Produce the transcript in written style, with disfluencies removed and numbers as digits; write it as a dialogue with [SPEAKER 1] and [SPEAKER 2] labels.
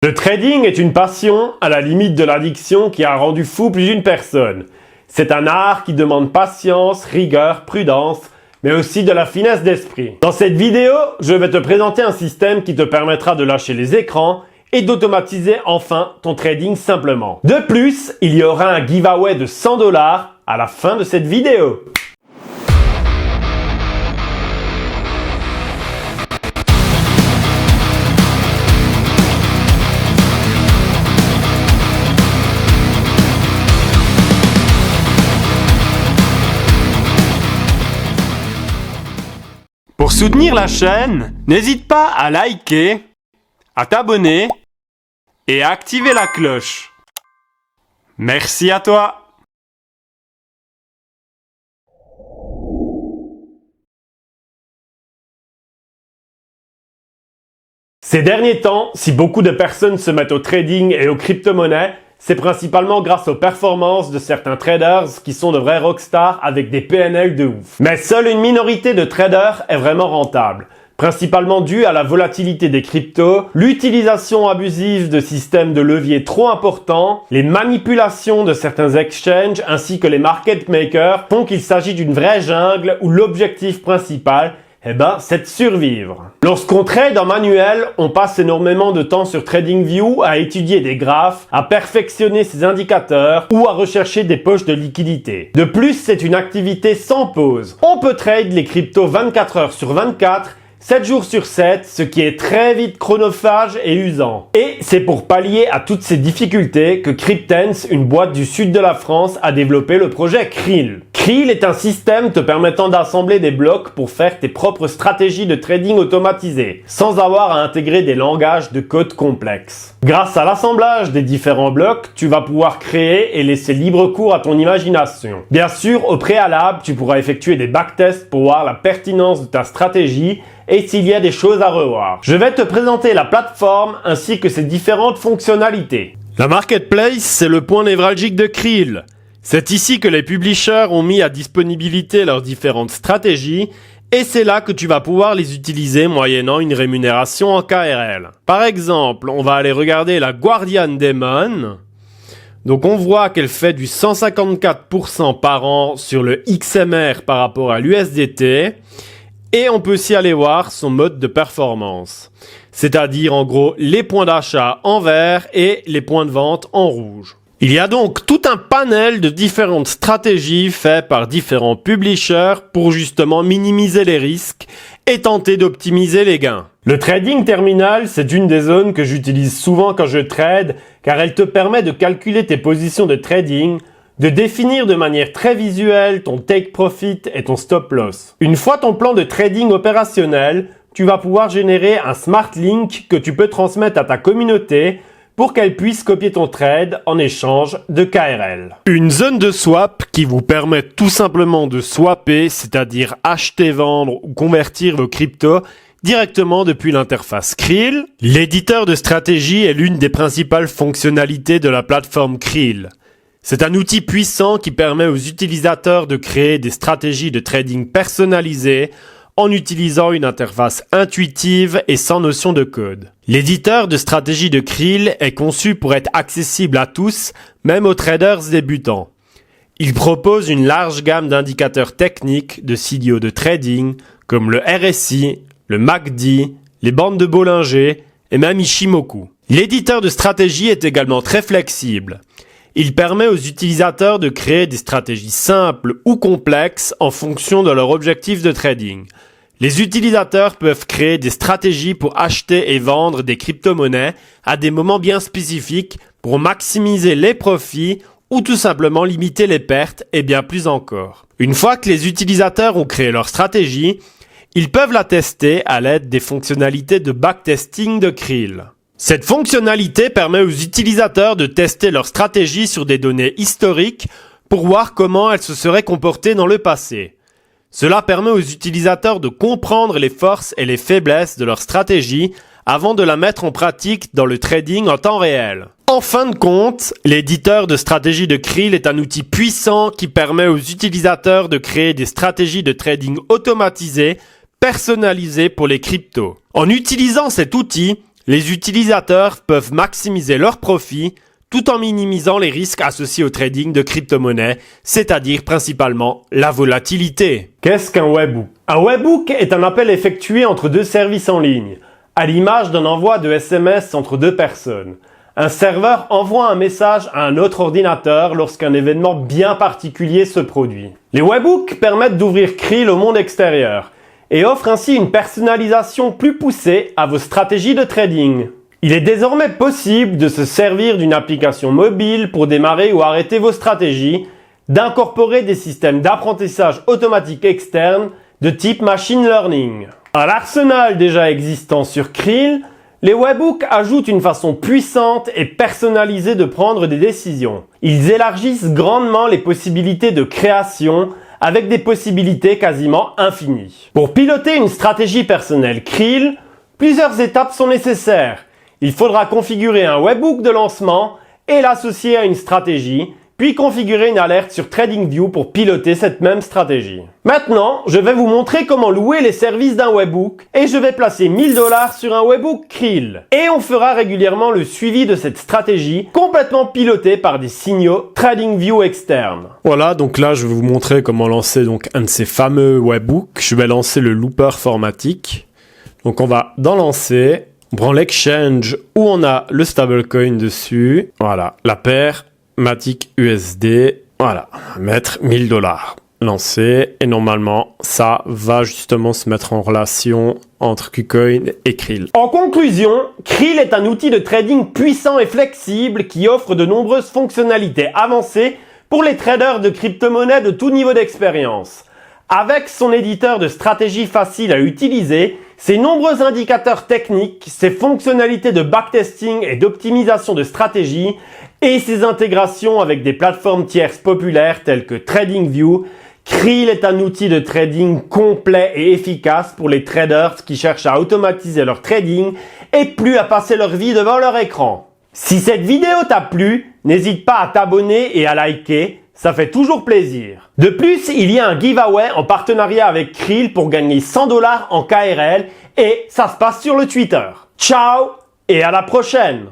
[SPEAKER 1] Le trading est une passion à la limite de l'addiction qui a rendu fou plus d'une personne. C'est un art qui demande patience, rigueur, prudence, mais aussi de la finesse d'esprit. Dans cette vidéo, je vais te présenter un système qui te permettra de lâcher les écrans et d'automatiser enfin ton trading simplement. De plus, il y aura un giveaway de 100 $ à la fin de cette vidéo. Pour soutenir la chaîne, n'hésite pas à liker, à t'abonner et à activer la cloche. Merci à toi! Ces derniers temps, si beaucoup de personnes se mettent au trading et aux crypto-monnaies, c'est principalement grâce aux performances de certains traders qui sont de vrais rockstars avec des PNL de ouf. Mais seule une minorité de traders est vraiment rentable, principalement dû à la volatilité des cryptos, l'utilisation abusive de systèmes de levier trop importants, les manipulations de certains exchanges ainsi que les market makers font qu'il s'agit d'une vraie jungle où l'objectif principal c'est de survivre. Lorsqu'on trade en manuel, on passe énormément de temps sur TradingView à étudier des graphes, à perfectionner ses indicateurs ou à rechercher des poches de liquidité. De plus, c'est une activité sans pause. On peut trade les cryptos 24 heures sur 24, 7 jours sur 7, ce qui est très vite chronophage et usant. Et c'est pour pallier à toutes ces difficultés que Cryptens, une boîte du sud de la France, a développé le projet Krill. Krill est un système te permettant d'assembler des blocs pour faire tes propres stratégies de trading automatisées, sans avoir à intégrer des langages de code complexes. Grâce à l'assemblage des différents blocs, tu vas pouvoir créer et laisser libre cours à ton imagination. Bien sûr, au préalable, tu pourras effectuer des backtests pour voir la pertinence de ta stratégie et s'il y a des choses à revoir. Je vais te présenter la plateforme ainsi que ses différentes fonctionnalités. La marketplace, c'est le point névralgique de Krill. C'est ici que les publishers ont mis à disponibilité leurs différentes stratégies et c'est là que tu vas pouvoir les utiliser moyennant une rémunération en KRL. Par exemple, on va aller regarder la Guardian Demon. Donc on voit qu'elle fait du 154% par an sur le XMR par rapport à l'USDT. Et on peut aussi aller voir son mode de performance. C'est-à-dire en gros les points d'achat en vert et les points de vente en rouge. Il y a donc tout un panel de différentes stratégies faites par différents publishers pour justement minimiser les risques et tenter d'optimiser les gains. Le trading terminal, c'est une des zones que j'utilise souvent quand je trade car elle te permet de calculer tes positions de trading, de définir de manière très visuelle ton take profit et ton stop loss. Une fois ton plan de trading opérationnel, tu vas pouvoir générer un smart link que tu peux transmettre à ta communauté pour qu'elle puisse copier ton trade en échange de KRL. Une zone de swap qui vous permet tout simplement de swapper, c'est-à-dire acheter, vendre ou convertir vos cryptos directement depuis l'interface Krill. L'éditeur de stratégie est l'une des principales fonctionnalités de la plateforme Krill. C'est un outil puissant qui permet aux utilisateurs de créer des stratégies de trading personnalisées en utilisant une interface intuitive et sans notion de code. L'éditeur de stratégie de Krill est conçu pour être accessible à tous, même aux traders débutants. Il propose une large gamme d'indicateurs techniques de signaux de trading comme le RSI, le MACD, les bandes de Bollinger et même Ichimoku. L'éditeur de stratégie est également très flexible. Il permet aux utilisateurs de créer des stratégies simples ou complexes en fonction de leur objectif de trading. Les utilisateurs peuvent créer des stratégies pour acheter et vendre des crypto-monnaies à des moments bien spécifiques pour maximiser les profits ou tout simplement limiter les pertes et bien plus encore. Une fois que les utilisateurs ont créé leur stratégie, ils peuvent la tester à l'aide des fonctionnalités de backtesting de Krill. Cette fonctionnalité permet aux utilisateurs de tester leur stratégie sur des données historiques pour voir comment elles se seraient comportées dans le passé. Cela permet aux utilisateurs de comprendre les forces et les faiblesses de leur stratégie avant de la mettre en pratique dans le trading en temps réel. En fin de compte, l'éditeur de stratégie de Krill est un outil puissant qui permet aux utilisateurs de créer des stratégies de trading automatisées, personnalisées pour les cryptos. En utilisant cet outil, Les utilisateurs peuvent maximiser leurs profits tout en minimisant les risques associés au trading de crypto-monnaies, c'est-à-dire principalement la volatilité. Qu'est-ce qu'un webhook? Un webhook est un appel effectué entre deux services en ligne, à l'image d'un envoi de SMS entre deux personnes. Un serveur envoie un message à un autre ordinateur lorsqu'un événement bien particulier se produit. Les webhooks permettent d'ouvrir Krill au monde extérieur et offrent ainsi une personnalisation plus poussée à vos stratégies de trading. Il est désormais possible de se servir d'une application mobile pour démarrer ou arrêter vos stratégies, d'incorporer des systèmes d'apprentissage automatique externes de type machine learning. À l'arsenal déjà existant sur Krill, les webhooks ajoutent une façon puissante et personnalisée de prendre des décisions. Ils élargissent grandement les possibilités de création avec des possibilités quasiment infinies. Pour piloter une stratégie personnelle Krill, plusieurs étapes sont nécessaires. Il faudra configurer un webhook de lancement et l'associer à une stratégie, puis configurer une alerte sur TradingView pour piloter cette même stratégie. Maintenant, je vais vous montrer comment louer les services d'un webhook et je vais placer 1000 $ sur un webhook Krill. Et on fera régulièrement le suivi de cette stratégie complètement pilotée par des signaux TradingView externes. Voilà, donc là je vais vous montrer comment lancer un de ces fameux webhooks. Je vais lancer le looper formatique. Donc on va dans lancer. On prend l'exchange où on a le stablecoin dessus. Voilà, la paire Matic USD. Voilà, on va mettre 1000 $. Lancer. Et normalement, ça va justement se mettre en relation entre KuCoin et Krill. En conclusion, Krill est un outil de trading puissant et flexible qui offre de nombreuses fonctionnalités avancées pour les traders de crypto-monnaies de tout niveau d'expérience. Avec son éditeur de stratégie facile à utiliser, ses nombreux indicateurs techniques, ses fonctionnalités de backtesting et d'optimisation de stratégie et ses intégrations avec des plateformes tierces populaires telles que TradingView, Krill est un outil de trading complet et efficace pour les traders qui cherchent à automatiser leur trading et plus à passer leur vie devant leur écran. Si cette vidéo t'a plu, n'hésite pas à t'abonner et à liker. Ça fait toujours plaisir. De plus, il y a un giveaway en partenariat avec Krill pour gagner 100 $ en KRL et ça se passe sur le Twitter. Ciao et à la prochaine!